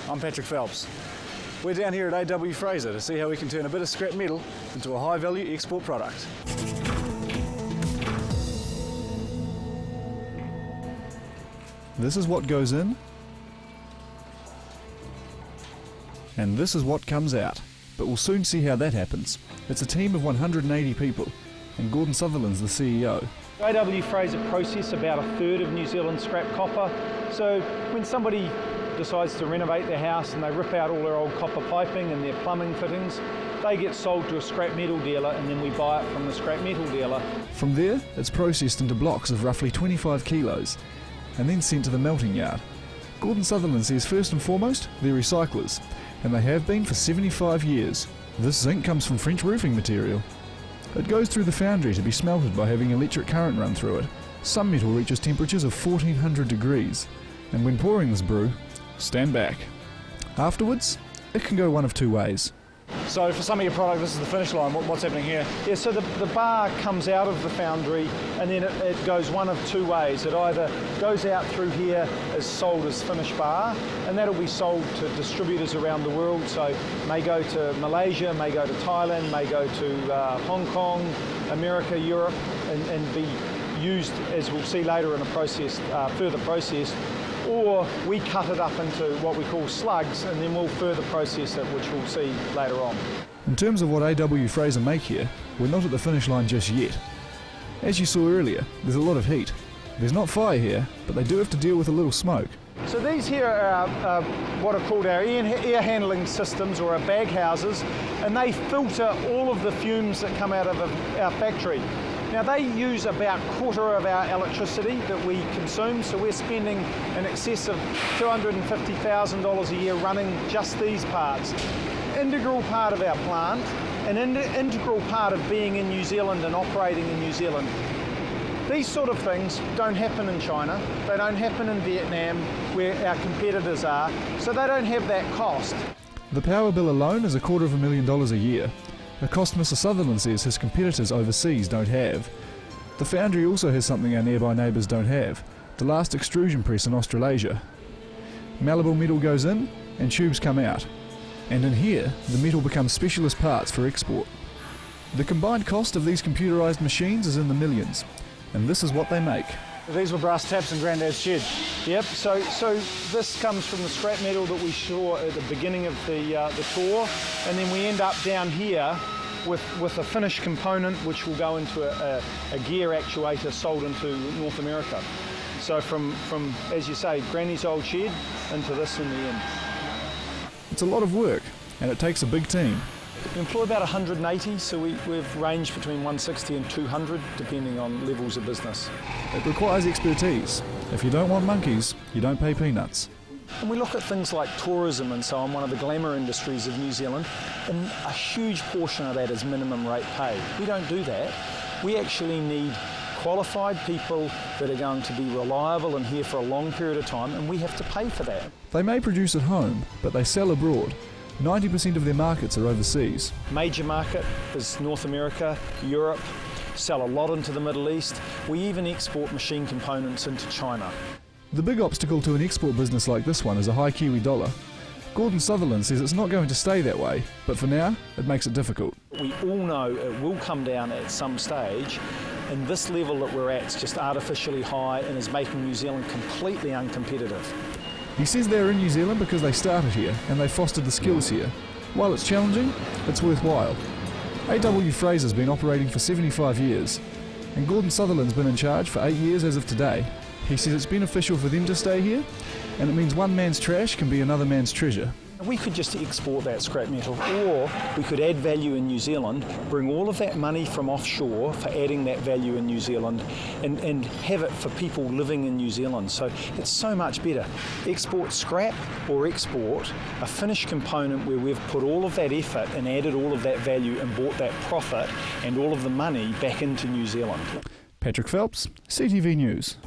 I'm Patrick Phelps. We're down here at AW Fraser to see how we can turn a bit of scrap metal into a high-value export product. This is what goes in, and this is what comes out. But we'll soon see how that happens. It's a team of 180 people, and Gordon Sutherland's the CEO. AW Fraser process about a third of New Zealand scrap copper. So when somebody decides to renovate their house and they rip out all their old copper piping and their plumbing fittings, they get sold to a scrap metal dealer, and then we buy it from the scrap metal dealer. From there, it's processed into blocks of roughly 25 kilos, and then sent to the melting yard. Gordon Sutherland says first and foremost, they're recyclers, and they have been for 75 years. This zinc comes from French roofing material. It goes through the foundry to be smelted by having electric current run through it. Some metal reaches temperatures of 1400 degrees, and when pouring this brew, stand back. Afterwards, it can go one of two ways. So for some of your product, this is the finish line. What's happening here? Yeah, so the bar comes out of the foundry, and then it goes one of two ways. It either goes out through here as sold as finished bar, and that'll be sold to distributors around the world. So may go to Malaysia, may go to Thailand, may go to Hong Kong, America, Europe, and be used, as we'll see later, in a process, further processed. Or we cut it up into what we call slugs, and then we'll further process it, which we'll see later on. In terms of what AW Fraser make here, we're not at the finish line just yet. As you saw earlier, there's a lot of heat. There's not fire here, but they do have to deal with a little smoke. So these here are what are called our air handling systems, or our bag houses, and they filter all of the fumes that come out of our factory. Now they use about a quarter of our electricity that we consume, so we're spending in excess of $250,000 a year running just these parts. Integral part of our plant, an integral part of being in New Zealand and operating in New Zealand. These sort of things don't happen in China, they don't happen in Vietnam, where our competitors are, so they don't have that cost. The power bill alone is $250,000 a year. A cost Mr. Sutherland says his competitors overseas don't have. The foundry also has something our nearby neighbours don't have, the last extrusion press in Australasia. Malleable metal goes in and tubes come out, and in here the metal becomes specialist parts for export. The combined cost of these computerised machines is in the millions, and this is what they make. These were brass taps in Grandad's shed. Yep, so this comes from the scrap metal that we saw at the beginning of the tour, and then we end up down here with a finished component which will go into a gear actuator sold into North America. So from as you say, Granny's old shed into this in the end. It's a lot of work, and it takes a big team. We employ about 180, so we've ranged between 160 and 200, depending on levels of business. It requires expertise. If you don't want monkeys, you don't pay peanuts. And we look at things like tourism and so on, one of the glamour industries of New Zealand, and a huge portion of that is minimum rate pay. We don't do that. We actually need qualified people that are going to be reliable and here for a long period of time, and we have to pay for that. They may produce at home, but they sell abroad. 90% of their markets are overseas. Major market is North America, Europe, sell a lot into the Middle East. We even export machine components into China. The big obstacle to an export business like this one is a high Kiwi dollar. Gordon Sutherland says it's not going to stay that way, but for now, it makes it difficult. We all know it will come down at some stage, and this level that we're at is just artificially high and is making New Zealand completely uncompetitive. He says they're in New Zealand because they started here and they fostered the skills here. While it's challenging, it's worthwhile. AW Fraser's been operating for 75 years, and Gordon Sutherland's been in charge for 8 years as of today. He says it's beneficial for them to stay here, and it means one man's trash can be another man's treasure. We could just export that scrap metal, or we could add value in New Zealand, bring all of that money from offshore for adding that value in New Zealand, and have it for people living in New Zealand. So it's so much better. Export scrap or export a finished component where we've put all of that effort and added all of that value and brought that profit and all of the money back into New Zealand. Patrick Phelps, CTV News.